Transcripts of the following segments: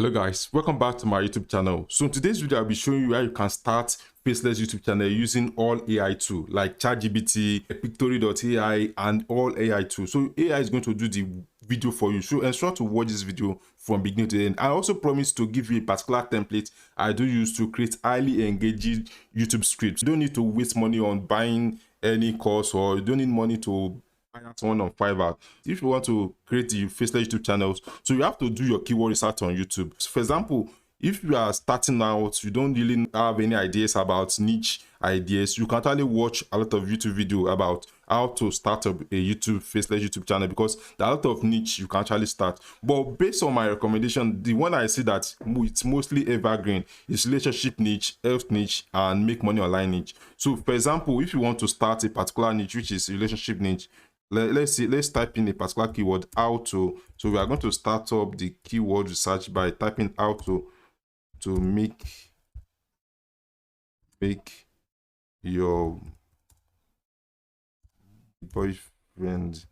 Hello guys, welcome back to my YouTube channel. So in today's video I'll be showing you how you can start Faceless YouTube channel using all AI tools like ChatGPT, Pictory.ai and all AI tools. So AI is going to do the video for you. So ensure to watch this video from beginning to end. I also promise to give you a particular template I do use to create highly engaging YouTube scripts. You don't need to waste money on buying any course, or you don't need money to someone on Fiverr. If you want to create the Faceless YouTube channels, so you have to do your keyword research on YouTube. So for example, if you are starting out, you don't really have any ideas about niche ideas, you can actually watch a lot of YouTube video about how to start up a YouTube Faceless YouTube channel, because there are a lot of niche you can actually start. But based on my recommendation, the one I see that it's mostly evergreen is relationship niche, health niche, and make money online niche. So for example, if you want to start a particular niche, which is relationship niche, let's type in a particular keyword, how to. So we are going to start up the keyword research by typing how to make your boyfriend.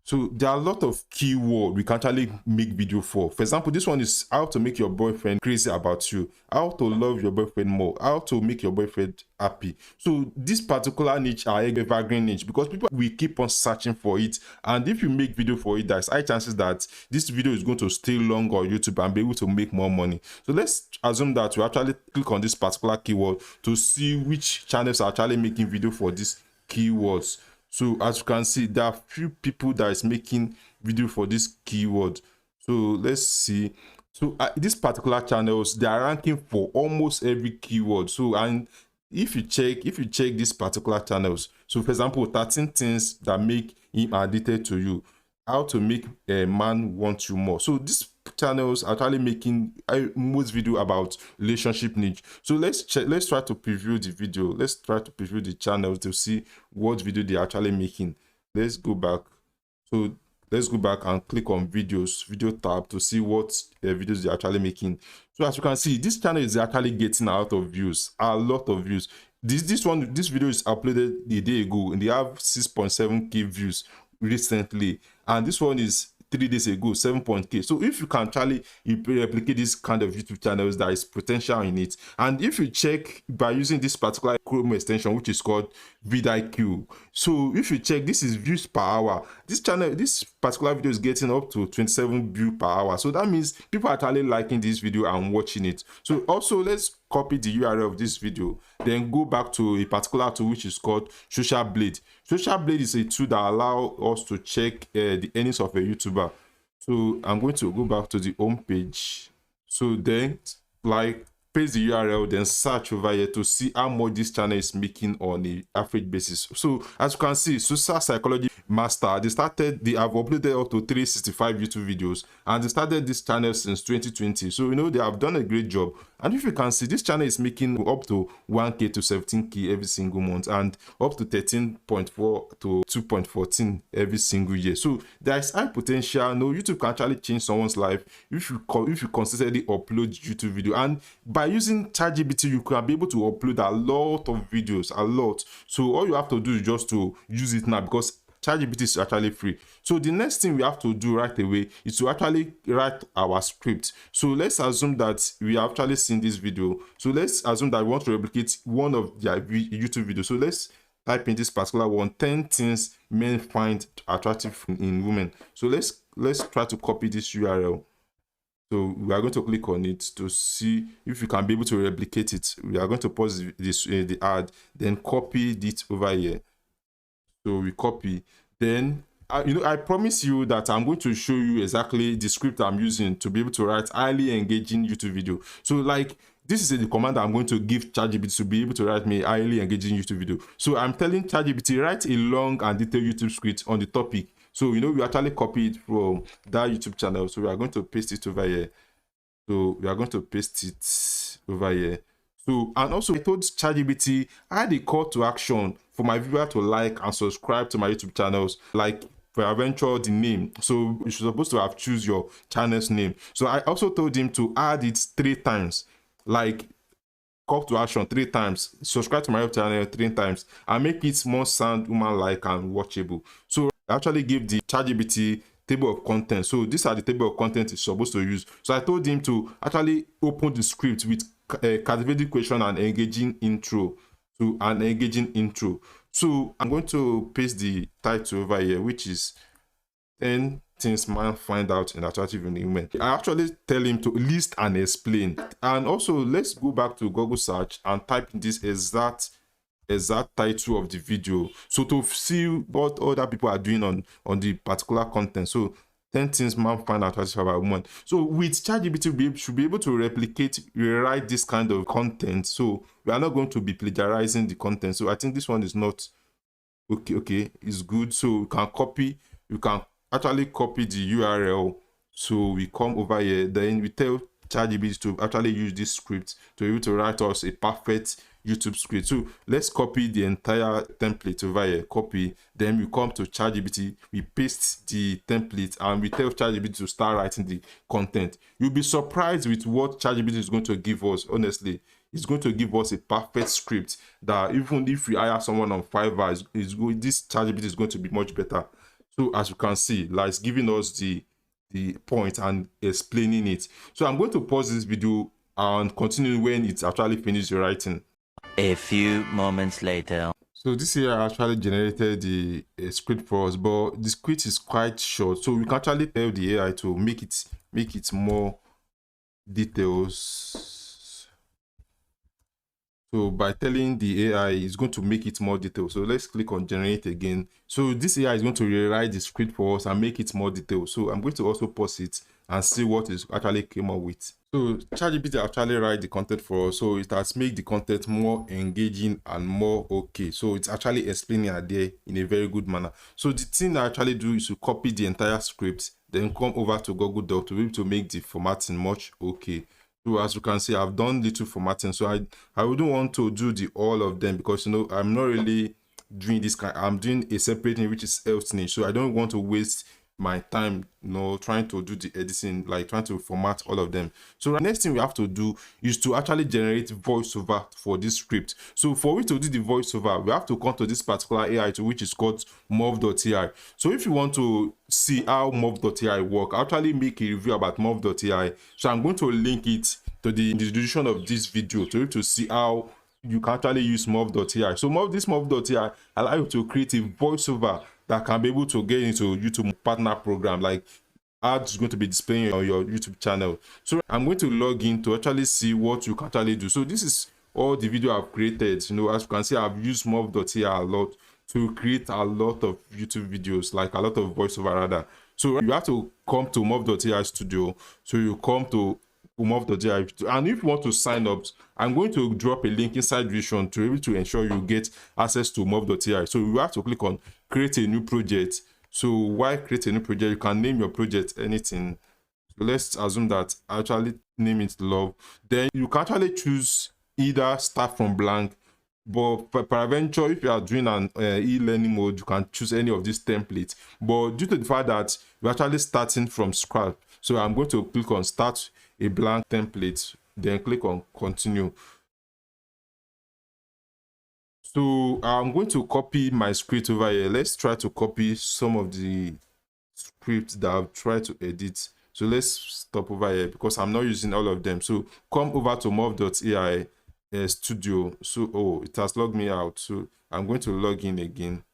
So there are a lot of keywords we can actually make video for. For example, this one is how to make your boyfriend crazy about you, how to love your boyfriend more, how to make your boyfriend happy. So this particular niche are evergreen niche because people will keep on searching for it. And if you make video for it, there's high chances that this video is going to stay long on YouTube and be able to make more money. So let's assume that we actually click on this particular keyword to see which channels are actually making video for these keywords. So as you can see, there are few people that is making video for this keyword. So let's see. So these particular channels, they are ranking for almost every keyword. So and if you check these particular channels, so for example, 13 things that make him addicted to you, how to make a man want you more. So these channels are actually making most video about relationship niche. So let's try to preview the video. Let's try to preview the channels to see what video they're actually making. Let's go back. So let's go back and click on videos, video tab, to see what videos they're actually making. So as you can see, this channel is actually getting a lot of views, This video is uploaded a day ago and they have 6.7k views recently, and this one is 3 days ago, 7.k. So if you can actually replicate this kind of YouTube channels, there is potential in it. And if you check by using this particular Chrome extension, which is called VIDIQ, so if you check, this is views per hour. This particular video is getting up to 27 views per hour. So that means people are actually liking this video and watching it. So also let's copy the URL of this video, then go back to a particular tool which is called Social Blade. Social Blade is a tool that allows us to check the earnings of a YouTuber. So I'm going to go back to the home page. So then paste the URL, then search over here to see how much this channel is making on an average basis. So as you can see, Social Psychology Master, they have uploaded up to 365 YouTube videos, and they started this channel since 2020. So they have done a great job. And if you can see, this channel is making up to 1k to 17k every single month, and up to 13.4 to 2.14 every single year. So there is high potential. YouTube can actually change someone's life if you consistently upload YouTube video. And by using ChatGPT, you can be able to upload a lot of videos, So all you have to do is just to use it now, because ChatGPT is actually free. So the next thing we have to do right away is to actually write our script. So let's assume that we have actually seen this video. So let's assume that we want to replicate one of their YouTube videos. So let's type in this particular one, 10 things men find attractive in women. So let's try to copy this URL. So we are going to click on it to see if we can be able to replicate it. We are going to pause the ad, then copy it over here. So we copy, then I promise you that I'm going to show you exactly the script I'm using to be able to write highly engaging YouTube video. So this is the command I'm going to give ChatGPT to be able to write me a highly engaging YouTube video. So I'm telling ChatGPT, write a long and detailed YouTube script on the topic. So we actually copy it from that YouTube channel. So we are going to paste it over here. So and also I told ChatGPT add a call to action for my viewer to like and subscribe to my YouTube channels, like for adventure the name. So you're supposed to have choose your channel's name. So I also told him to add it 3 times, like call to action 3 times, subscribe to my YouTube channel 3 times, and make it more sound woman-like and watchable. So I actually give the ChatGPT table of content. So these are the table of content it's supposed to use. So I told him to actually open the script with a captivating question and engaging intro. So I'm going to paste the title over here, which is 10 things man find out in attractive women. I actually tell him to list and explain. And also, let's go back to Google search and type in this exact title of the video, so to see what other people are doing on the particular content. So 10 things man find out attractive about women. So with ChatGPT, we should be able to rewrite this kind of content. So we are not going to be plagiarizing the content. So I think this one is not okay, it's good. So you can actually copy the URL. So we come over here, then we tell ChatGPT to actually use this script to be able to write us a perfect YouTube script. So let's copy the entire template over here, copy, then we come to ChatGPT, we paste the template, and we tell ChatGPT to start writing the content. You'll be surprised with what ChatGPT is going to give us. Honestly, it's going to give us a perfect script that even if we hire someone on Fiverr, this ChatGPT is going to be much better. So as you can see, like, it's giving us the point and explaining it. So I'm going to pause this video and continue when it's actually finished writing. A few moments later. So this here actually generated the script for us, but the script is quite short. So we can actually tell the AI to make it more details. So by telling the AI, it's going to make it more detailed. So let's click on generate again. So this AI is going to rewrite the script for us and make it more detailed. So I'm going to also pause it and see what it actually came up with. So ChatGPT actually write the content for us. So it has made the content more engaging and more okay. So it's actually explaining it there in a very good manner. So the thing I actually do is to copy the entire script, then come over to Google Doc to be able to make the formatting much okay. So as you can see, I've done little formatting. So I wouldn't want to do all of them, because I'm not really doing this kind. I'm doing a separate thing, which is health niche. So I don't want to waste my time trying to do the editing, like trying to format all of them. So the next thing we have to do is to actually generate voiceover for this script. So for we to do the voiceover, we have to come to this particular AI tool, which is called Mov.ai. So if you want to see how Mov.ai work, I actually make a review about Mov.ai. So I'm going to link it to the description of this video to see how you can actually use Mov.ai. So Mov.ai allow you to create a voiceover that can be able to get into YouTube partner program, like ads is going to be displaying on your YouTube channel. So I'm going to log in to actually see what you can actually do. So this is all the video I've created. As you can see, I've used Mov.ai a lot to create a lot of YouTube videos, like a lot of voiceover rather. So you have to come to Mov.ai studio. So you come to Mov.ai, and if you want to sign up, I'm going to drop a link inside Vision to be able to ensure you get access to Mov.ai. So you have to click on create a new project. So why create a new project? You can name your project anything. So let's assume that I actually name it love. Then you can actually choose either start from blank, but peradventure, if you are doing an e-learning mode, you can choose any of these templates. But due to the fact that you're actually starting from scratch, so I'm going to click on start a blank template, then click on continue. So I'm going to copy my script over here. Let's try to copy some of the scripts that I've tried to edit. So let's stop over here because I'm not using all of them. So come over to Mov.ai studio. So it has logged me out. So I'm going to log in again.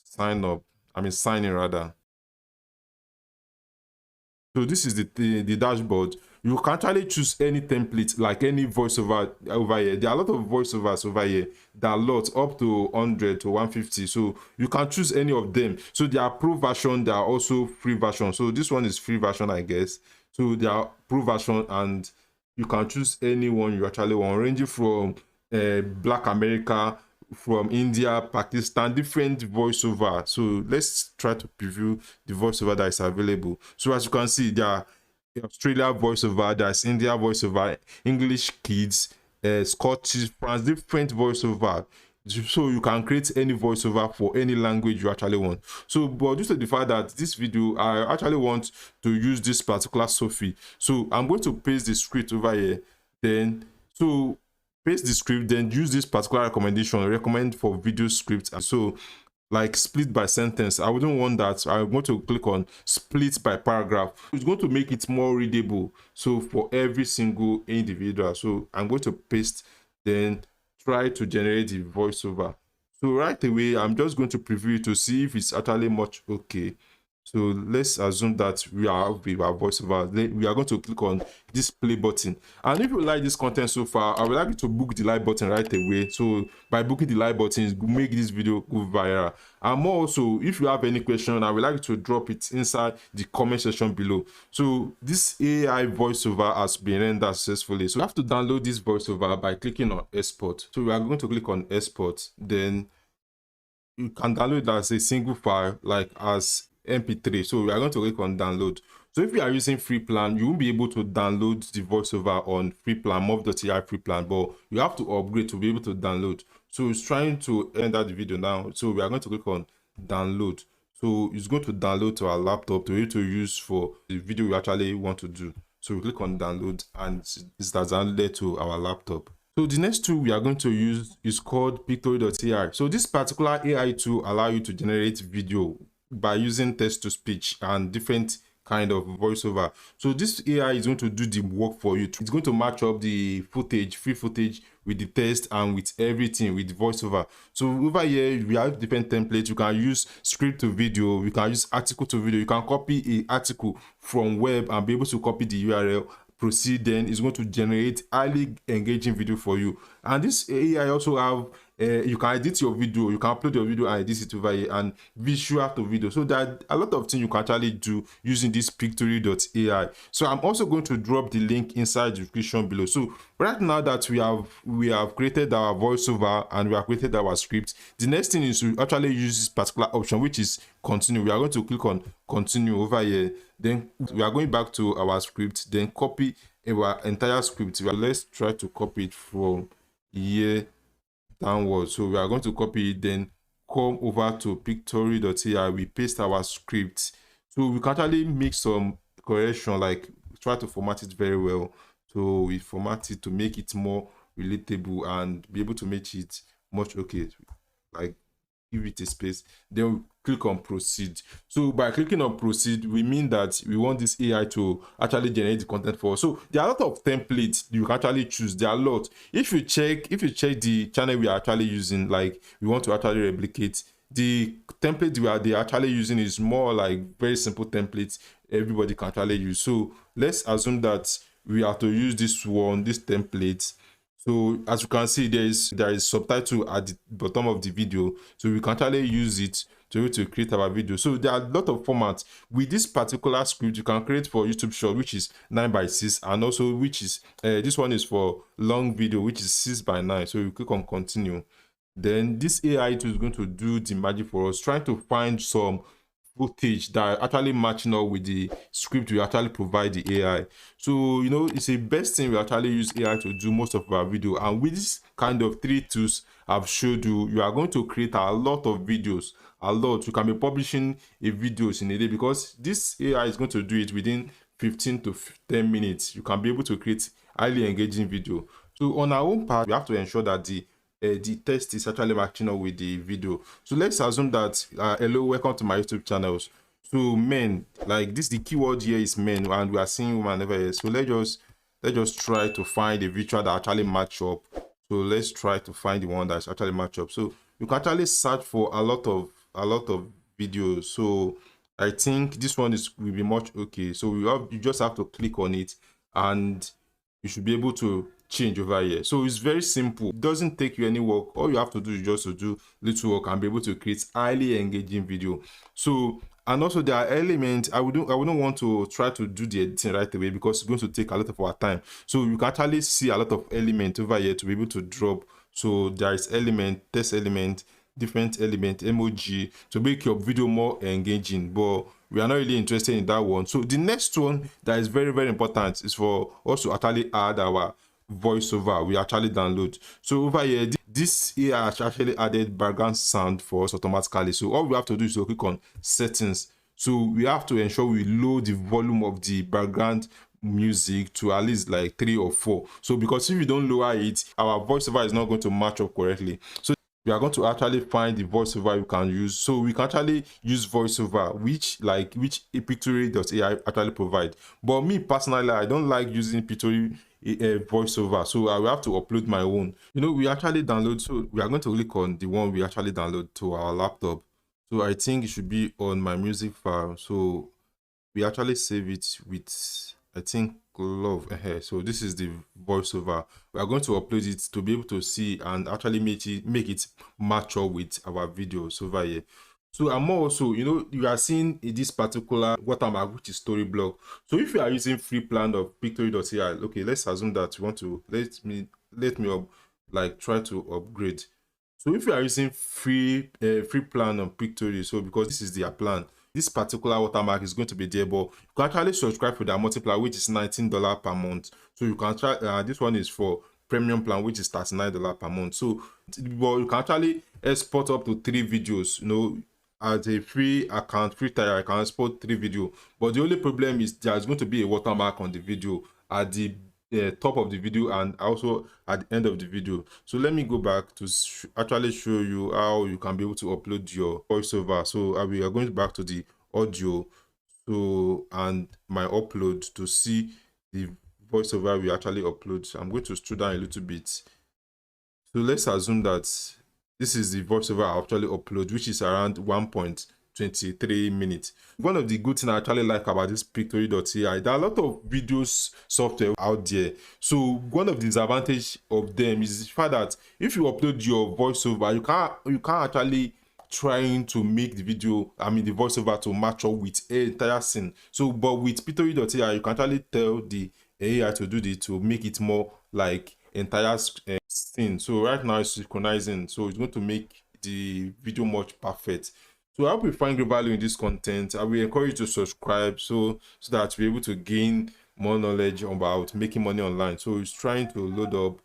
Sign in rather. So this is the dashboard. You can actually choose any template, like any voiceover over here. There are a lot of voiceovers over here. There are lots, up to 100 to 150. So you can choose any of them. So there are pro version, there are also free version. So this one is free version, I guess. So there are pro version, and you can choose any one you actually want, ranging from Black America, from India, Pakistan, different voiceover. So let's try to preview the voiceover that is available. So as you can see, there are Australia voiceover, there's India voiceover, English kids, Scottish, France, different voiceover. So you can create any voiceover for any language you actually want. So but due to the fact that this video, I actually want to use this particular Sophie, so I'm going to paste the script over here. Then paste the script, then use this particular recommend for video script. And so like split by sentence. I wouldn't want that. I'm going to click on split by paragraph. It's going to make it more readable, so for every single individual. So I'm going to paste, then try to generate the voiceover. So right away, I'm just going to preview it to see if it's actually much okay. So let's assume that we are with our voiceover. Then we are going to click on this play button. And if you like this content so far, I would like you to book the like button right away. So by booking the like button, it will make this video go viral. And also, if you have any question, I would like you to drop it inside the comment section below. So this AI voiceover has been rendered successfully. So you have to download this voiceover by clicking on export. So we are going to click on export. Then you can download it as a single file, like as MP3. So we are going to click on download. So if you are using free plan, you won't be able to download the voiceover on free plan, Mov.ai free plan, but you have to upgrade to be able to download. So it's trying to enter the video now. So we are going to click on download. So it's going to download to our laptop to be able to use for the video we actually want to do. So we click on download and it's downloaded to our laptop. So the next tool we are going to use is called Pictory.ai. So this particular AI tool allows you to generate video by using text to speech and different kind of voiceover. So this AI is going to do the work for you. It's going to match up the footage, free footage, with the text and with everything, with voiceover. So over here we have different templates. You can use script to video, you can use article to video, you can copy an article from web and be able to copy the URL, proceed, then it's going to generate highly engaging video for you. And this AI also have you can edit your video, you can upload your video and edit it over here, and visual to video. So there are a lot of things you can actually do using this Pictory.ai. So I'm also going to drop the link inside the description below. So right now that we have created our voiceover and we have created our script, the next thing is to actually use this particular option, which is continue. We are going to click on continue over here. Then we are going back to our script, then copy our entire script. Let's try to copy it from here downwards. So we are going to copy it, then come over to Pictory.ai. We paste our script. So we can actually make some correction, like try to format it very well. So we format it to make it more relatable and be able to make it much okay, like give it a space. Then we click on proceed. So by clicking on proceed, we mean that we want this AI to actually generate the content for us. So there are a lot of templates you can actually choose. There are a lot. If you check the channel we are actually using, like we want to actually replicate, the template they are actually using is more like very simple templates everybody can actually use. So let's assume that we have to use this template. So as you can see, there is subtitle at the bottom of the video, so we can actually use it to create our video. So there are a lot of formats. With this particular script, you can create for YouTube short, which is 9:6, and also which is this one is for long video, which is 6:9. So you click on continue. Then this AI tool is going to do the magic for us, trying to find some footage that are actually matching up with the script we actually provide the AI. So it's the best thing we actually use AI to do most of our video. And with this kind of 3 tools I've showed you, you are going to create a lot of videos. A lot. You can be publishing a videos in a day, because this AI is going to do it within 15 to 10 minutes. You can be able to create highly engaging video. So on our own part, we have to ensure that the text is actually matching up with the video. So let's assume that hello, welcome to my YouTube channels. So men, like this, the keyword here is men, and we are seeing woman over here. So let's just try to find a visual that actually match up. So let's try to find the one that's actually match up. So you can actually search for a lot of videos. So I think this one will be much okay. So you just have to click on it and you should be able to change over here. So it's very simple. It doesn't take you any work. All you have to do is just to do little work and be able to create highly engaging video. So, and also there are elements I wouldn't want to try to do the editing right away, because it's going to take a lot of our time. So you can actually see a lot of elements over here to be able to drop. So there is element, text element, different element, emoji, to make your video more engaging, but we are not really interested in that one. So the next one that is very, very important is for us to actually add our voiceover. We actually download. So over here, this AI has actually added background sound for us automatically. So all we have to do is to click on settings. So we have to ensure we load the volume of the background music to at least like 3 or 4. So because if we don't lower it, our voiceover is not going to match up correctly. So we are going to actually find the voiceover you can use. So we can actually use voiceover, which Pictory.ai actually provide. But me personally, I don't like using Pictory voiceover, so I will have to upload my own. We actually download, so we are going to click on the one we actually download to our laptop. So I think it should be on my music file. So we actually save it with, I think, love. So this is the voiceover. We are going to upload it to be able to see and actually make it match up with our videos over here. So I'm also, you are seeing in this particular watermark, which is Storyblock. So if you are using free plan of Pictory.ai, okay, let's assume that you want to let me try to upgrade. So if you are using free plan on Pictory, so because this is their plan, this particular watermark is going to be there, but you can actually subscribe for their multiplier, which is $19 per month. So you can try, this one is for premium plan, which is $39 per month. So, but you can actually export up to 3 videos, as a free account, free tier, I can export 3 videos. But the only problem is there's going to be a watermark on the video at the top of the video and also at the end of the video. So let me go back to actually show you how you can be able to upload your voiceover. So we are going back to the audio, so and my upload to see the voiceover we actually upload. So I'm going to scroll down a little bit. So let's assume that this is the voiceover I actually upload, which is around 1.23 minutes. One of the good things I actually like about this Pictory.ai, there are a lot of videos software out there. So one of the disadvantages of them is the fact that if you upload your voiceover, you can't actually trying to make the voiceover to match up with an entire scene. So but with Pictory.ai, you can actually tell the AI to do this to make it more like entire scene. So right now it's synchronizing, so it's going to make the video much perfect. So I hope you find great value in this content. I will encourage you to subscribe so that we're able to gain more knowledge about making money online. So it's trying to load up.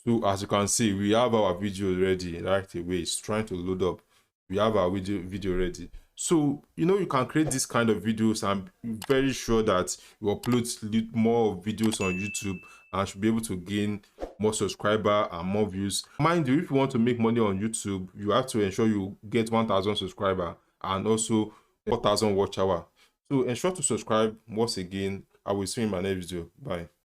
So as you can see, we have our video ready right away. It's trying to load up. We have our video ready. So you can create this kind of videos. I'm very sure that you upload more videos on YouTube and should be able to gain more subscriber and more views. Mind you, if you want to make money on YouTube, you have to ensure you get 1,000 subscriber and also 4,000 watch hour. So ensure to subscribe. Once again, I will see you in my next video. Bye.